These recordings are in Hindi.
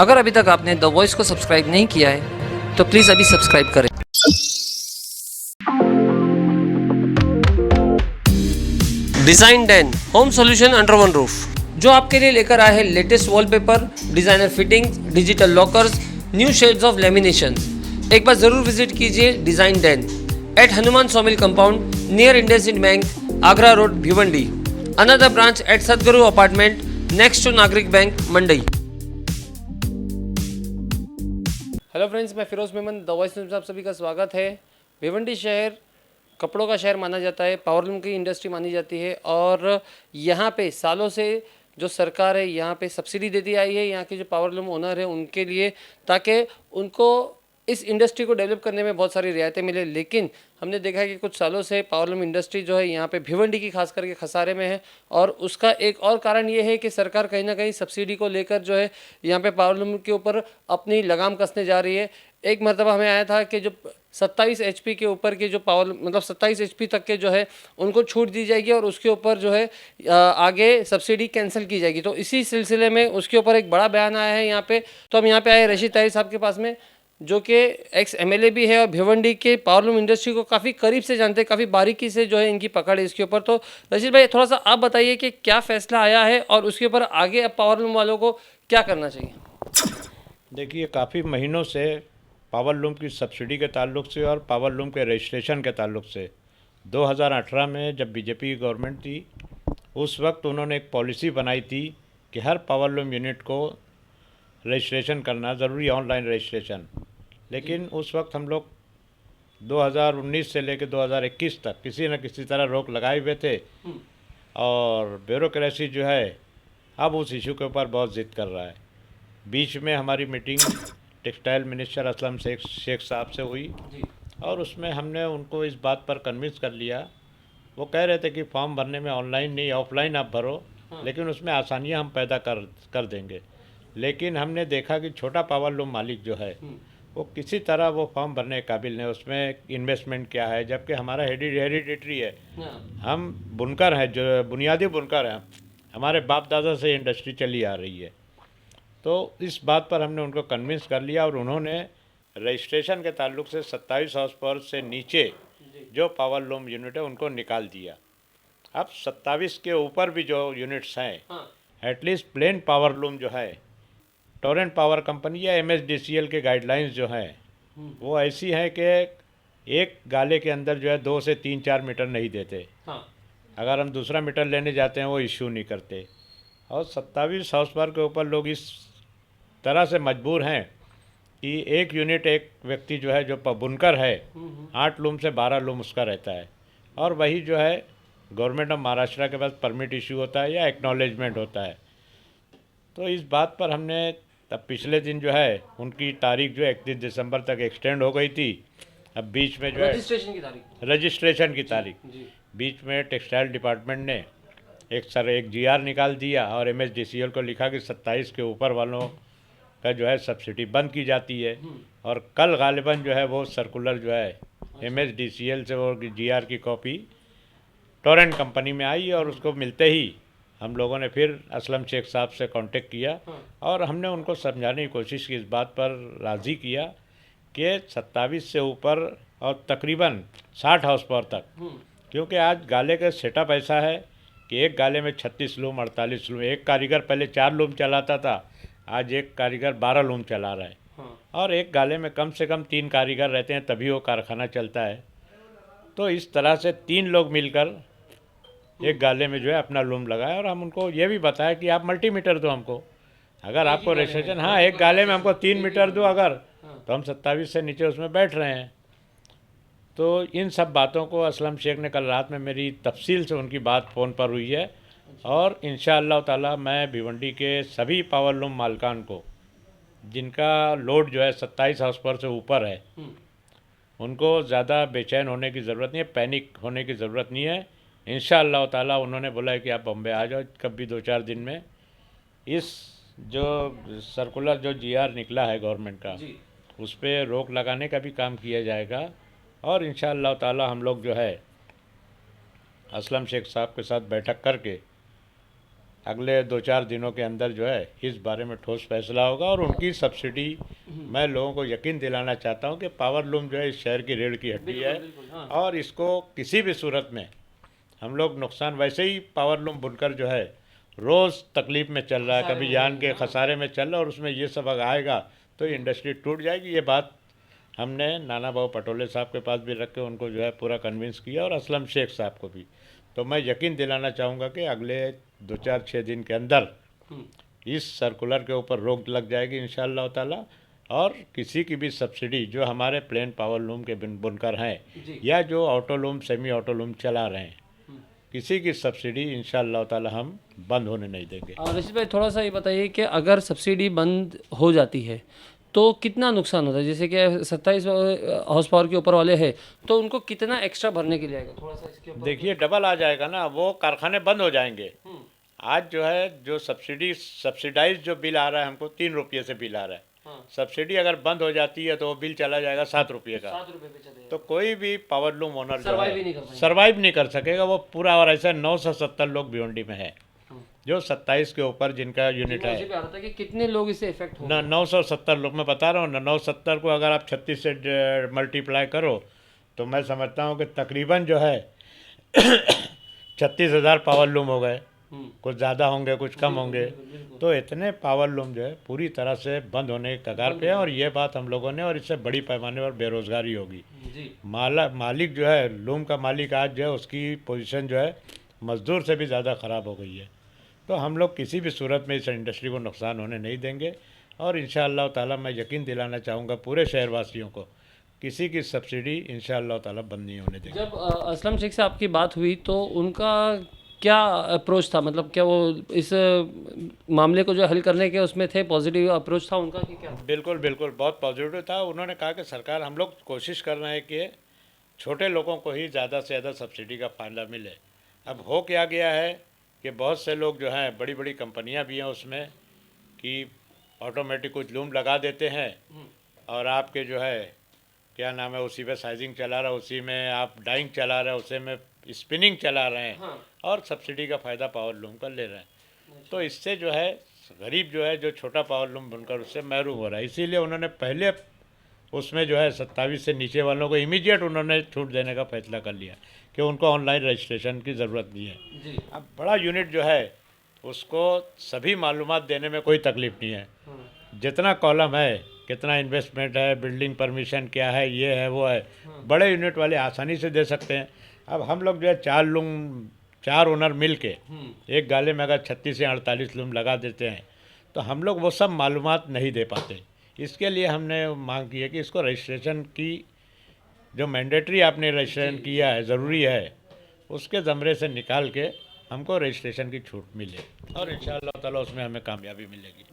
अगर अभी तक आपने द वॉइस को सब्सक्राइब नहीं किया है तो प्लीज़ अभी सब्सक्राइब करें। Design den home solution under one roof, जो आपके लिए लेकर आए हैं latest wallpaper, designer fittings, digital lockers, new shades of lamination. एक बार ज़रूर विजिट कीजिए design den at Hanuman sawmill compound near IndusInd bank, Agra road, Bhiwandi. Another branch at Sadguru apartment next to Nagrik bank, Mandai. Hello friends, मैं Firoz Memon, the voice news में आप सभी का स्वागत है। भिवंडी शहर कपड़ों का शहर माना जाता है, पावरलूम की इंडस्ट्री मानी जाती है और यहाँ पे सालों से जो सरकार है यहाँ पे सब्सिडी देती आई है यहाँ के जो पावरलूम ओनर है उनके लिए, ताकि उनको इस इंडस्ट्री को डेवलप करने में बहुत सारी रियायतें मिले। लेकिन हमने देखा है कि कुछ सालों से पावरलूम इंडस्ट्री जो है यहाँ पे भिवंडी की खास करके खसारे में है और उसका एक और कारण ये है कि सरकार कहीं ना कहीं सब्सिडी को लेकर जो है यहाँ पे पावरलूम के ऊपर अपनी लगाम कसने जा रही है। एक मरतबा हमें आया था कि जो 27 एचपी के ऊपर के जो पावर मतलब 27 एचपी तक के जो है उनको छूट दी जाएगी और उसके ऊपर जो है आगे सब्सिडी कैंसिल की जाएगी। तो इसी सिलसिले में उसके ऊपर एक बड़ा बयान आया है यहाँ पे। तो हम यहाँ पे आए रशीद ताहिर साहब के पास में, जो कि एक्स एमएलए भी है और भिवंडी के पावरलूम इंडस्ट्री को काफ़ी करीब से जानते हैं, काफ़ी बारीकी से जो है इनकी पकड़ है इसके ऊपर। तो रशीद भाई, थोड़ा सा आप बताइए कि क्या फ़ैसला आया है और उसके ऊपर आगे अब पावरलूम वालों को क्या करना चाहिए। देखिए, काफ़ी महीनों से पावरलूम की सब्सिडी के ताल्लुक से और पावरलूम के रजिस्ट्रेशन के ताल्लुक से 2018 में जब बीजेपी की गवर्नमेंट थी, उस वक्त उन्होंने एक पॉलिसी बनाई थी कि हर पावरलूम यूनिट को रजिस्ट्रेशन करना ज़रूरी, ऑनलाइन रजिस्ट्रेशन। लेकिन उस वक्त हम लोग 2019 से लेकर 2021 तक किसी न किसी तरह रोक लगाए हुए थे और ब्यूरोक्रेसी जो है अब उस इशू के ऊपर बहुत ज़िद कर रहा है। बीच में हमारी meeting textile minister Aslam Shaikh साहब से हुई और उसमें हमने उनको इस बात पर कन्विंस कर लिया। वो कह रहे थे कि फॉर्म भरने में ऑनलाइन नहीं ऑफलाइन आप भरो, लेकिन उसमें आसानियां हम पैदा कर देंगे। लेकिन हमने देखा कि छोटा पावरलूम मालिक जो है वो किसी तरह वो फॉर्म भरने के काबिल नहीं, उसमें इन्वेस्टमेंट क्या है, जबकि हमारा हेरिडिटरी है। हम बुनकर हैं, जो बुनियादी बुनकर हैं, हमारे बाप दादा से इंडस्ट्री चली आ रही है। तो इस बात पर हमने उनको कन्विंस कर लिया और उन्होंने रजिस्ट्रेशन के ताल्लुक से 27 हाउस पावर से नीचे जो पावरलूम यूनिट है उनको निकाल दिया। अब 27 के ऊपर भी जो यूनिट्स हैं, एटलीस्ट प्लेन पावरलूम जो है, टोरेंट पावर कंपनी या एमएसडीसीएल के गाइडलाइंस जो हैं वो ऐसी हैं कि एक गाले के अंदर जो है 2 से 3-4 मीटर नहीं देते। अगर हम दूसरा मीटर लेने जाते हैं वो इश्यू नहीं करते। और 27 हाउस पावर के ऊपर लोग इस तरह से मजबूर हैं कि एक यूनिट एक व्यक्ति जो है जो बुनकर है 8 लूम से 12 लूम उसका रहता है और वही जो है गवर्नमेंट ऑफ महाराष्ट्र के पास परमिट इशू होता है या एक्नॉलेजमेंट होता है। तो इस बात पर हमने तब पिछले दिन जो है उनकी तारीख जो 31 दिसंबर तक एक्सटेंड हो गई थी। अब बीच में जो है रजिस्ट्रेशन की तारीख बीच में टेक्सटाइल डिपार्टमेंट ने एक जीआर निकाल दिया और एमएसडीसीएल को लिखा कि 27 के ऊपर वालों का जो है सब्सिडी बंद की जाती है। और कल गालिबन जो है वो सर्कुलर जो है एमएसडीसीएल से वो जीआर की कॉपी टोरेंट कंपनी में आई और उसको मिलते ही हम लोगों ने फिर असलम शेख साहब से कांटेक्ट किया और हमने उनको समझाने की कोशिश की, इस बात पर राज़ी किया कि 27 से ऊपर और तकरीबन 60 हाउस पावर तक, क्योंकि आज गाले का सेटअप ऐसा है कि एक गाले में 36 लूम 48 लूम, एक कारीगर पहले 4 लूम चलाता था, आज एक कारीगर 12 लूम चला रहा है। और एक गाले में कम से कम 3 कारीगर रहते हैं तभी वो कारखाना चलता है। तो इस तरह से 3 लोग मिलकर एक गाले में जो है अपना लूम लगाए और हम उनको ये भी बताया कि आप मल्टीमीटर दो हमको, अगर आपको रजिस्ट्रेशन, हाँ एक गाले में हमको 3 मीटर दो अगर, तो हम 27 से नीचे उसमें बैठ रहे हैं। तो इन सब बातों को असलम शेख ने कल रात में मेरी तफसील से उनकी बात फ़ोन पर हुई है और इंशाअल्लाह ताला मैं भिवंडी के सभी पावरलूम मालिकान को जिनका लोड जो है 27 हाउस पावर से ऊपर है उनको ज़्यादा बेचैन होने की ज़रूरत नहीं है, पैनिक होने की ज़रूरत नहीं है। इंशाअल्लाह ताला उन्होंने बोला है कि आप बॉम्बे आ जाओ कभी 2-4 दिन में। इस जो सर्कुलर जो जीआर निकला है गवर्नमेंट का उस पर रोक लगाने का भी काम किया जाएगा और इंशाअल्लाह ताला हम लोग जो है असलम शेख साहब के साथ बैठक करके अगले 2-4 दिनों के अंदर जो है इस बारे में ठोस फैसला होगा और उनकी सब्सिडी मैं लोगों को यकीन दिलाना चाहता हूं कि पावर लूम जो है इस शहर की रीढ़ की हड्डी है और इसको किसी भी सूरत में हम लोग नुकसान वैसे ही पावर लूम बुनकर जो है रोज़ तकलीफ़ में चल रहा है, कभी जान के खसारे में चल रहा है और उसमें ये सब अगर आएगा तो इंडस्ट्री टूट जाएगी। ये बात हमने नाना बाबू पटोले साहब के पास भी रख के उनको जो है पूरा कन्विंस किया और असलम शेख साहब को भी। तो मैं यकीन दिलाना चाहूँगा कि अगले 2-4-6 दिन के अंदर इस सर्कुलर के ऊपर रोक लग जाएगी इंशाअल्लाह ताला और किसी की भी सब्सिडी जो हमारे प्लेन पावर लूम के बुनकर हैं या जो auto loom semi auto loom चला रहे हैं किसी की सब्सिडी इंशाअल्लाह ताला हम बंद होने नहीं देंगे। रशीद भाई थोड़ा सा ये बताइए कि अगर सब्सिडी बंद हो जाती है तो कितना नुकसान होता है? जैसे कि 27 हॉर्स पावर के ऊपर वाले हैं तो उनको कितना एक्स्ट्रा भरने के लिए आएगा? थोड़ा सा इसके ऊपर देखिए डबल आ जाएगा ना, वो कारखाने बंद हो जाएंगे। आज जो है जो सब्सिडाइज जो बिल आ रहा है हमको 3 रुपये से बिल आ रहा है। सब्सिडी अगर बंद हो जाती है तो वो बिल चला जाएगा 7 रुपये का। 7 रुपये पे चलेगा तो कोई भी पावर लूम ओनर जो सर्वाइव ही है नहीं कर पाएंगे। सर्वाइव नहीं कर सकेगा वो पूरा। और ऐसे 970 लोग भिवंडी में है जो 27 के ऊपर जिनका यूनिट है मुझे भी आ रहा था कि कितने लोग इससे इफेक्ट हो ना 970 लोग। मैं बता रहा हूँ ना 970 को अगर आप 36 से मल्टीप्लाई करो तो मैं समझता हूँ कि तकरीबन जो है 36,000 पावर लूम हो गए। कुछ ज़्यादा होंगे कुछ कम होंगे। तो इतने पावर लूम जो है पूरी तरह से बंद होने के कगार पे है और ये बात हम लोगों ने और इससे बड़ी पैमाने पर बेरोज़गारी होगी। मालिक जो है लूम का मालिक आज जो है उसकी पोजीशन जो है मज़दूर से भी ज़्यादा ख़राब हो गई है। तो हम लोग किसी भी सूरत में इस इंडस्ट्री को नुकसान होने नहीं देंगे और इंशाअल्लाह ताला मैं यकीन दिलाना चाहूँगा पूरे शहरवासियों को किसी की सब्सिडी इंशाअल्लाह ताला बंद नहीं होने देंगे। जब असलम शेख से आपकी बात हुई तो उनका क्या अप्रोच था? मतलब क्या वो इस मामले को जो हल करने के उसमें थे, पॉजिटिव अप्रोच था उनका कि क्या? बिल्कुल बिल्कुल बहुत पॉजिटिव था। उन्होंने कहा कि सरकार हम लोग कोशिश कर रहे हैं कि छोटे लोगों को ही ज़्यादा से ज़्यादा सब्सिडी का फ़ायदा मिले। अब हो क्या गया है कि बहुत से लोग जो हैं बड़ी बड़ी कंपनियां भी हैं उसमें कि ऑटोमेटिक कुछ लूम लगा देते हैं और आपके जो है क्या नाम है उसी पे साइजिंग चला रहा है, उसी में आप डाइंग चला रहे हैं, उसी में स्पिनिंग चला रहे हैं और सब्सिडी का फ़ायदा पावर लूम का ले रहे हैं। तो इससे जो है गरीब जो है जो छोटा पावर लूम बुनकर उससे महरूम हो रहा है। इसीलिए उन्होंने पहले उसमें जो है 27 से नीचे वालों को इमीडिएट उन्होंने छूट देने का फैसला कर लिया कि उनको ऑनलाइन रजिस्ट्रेशन की ज़रूरत नहीं है। अब बड़ा यूनिट जो है उसको सभी मालूमात देने में कोई तकलीफ़ नहीं है। जितना कॉलम है, कितना इन्वेस्टमेंट है, बिल्डिंग परमिशन क्या है, ये है वो है, बड़े यूनिट वाले आसानी से दे सकते हैं। अब हम लोग जो है 4 ओनर मिल के एक गाले में अगर 36 से 48 लूम लगा देते हैं तो हम लोग वो सब मालूमात नहीं दे पाते। इसके लिए हमने मांग की है कि इसको रजिस्ट्रेशन की जो मैंडेटरी आपने रजिस्ट्रेशन किया है ज़रूरी है उसके ज़मरे से निकाल के हमको रजिस्ट्रेशन की छूट मिले और इंशाअल्लाह ताला उसमें हमें कामयाबी मिलेगी।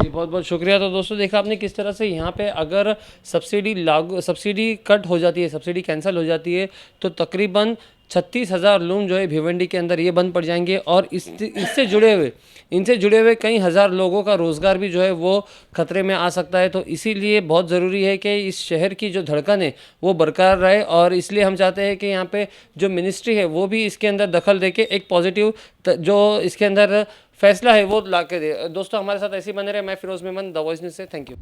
जी बहुत बहुत शुक्रिया। तो दोस्तों देखा आपने किस तरह से यहाँ पे अगर सब्सिडी कट हो जाती है, सब्सिडी कैंसिल हो जाती है तो तकरीबन 36,000 लूम जो है भिवंडी के अंदर ये बंद पड़ जाएंगे और इनसे जुड़े हुए कई हज़ार लोगों का रोज़गार भी जो है वो ख़तरे में आ सकता है। तो इसीलिए बहुत ज़रूरी है कि इस शहर की जो धड़कन है वो बरकरार रहे और इसलिए हम चाहते हैं कि यहाँ पे जो मिनिस्ट्री है वो भी इसके अंदर दखल दे के एक पॉजिटिव जो इसके अंदर फैसला है वो ला के दे। दोस्तों हमारे साथ ऐसे ही बने रहे। मैं Firoz Memon, the voice news से। Thank you.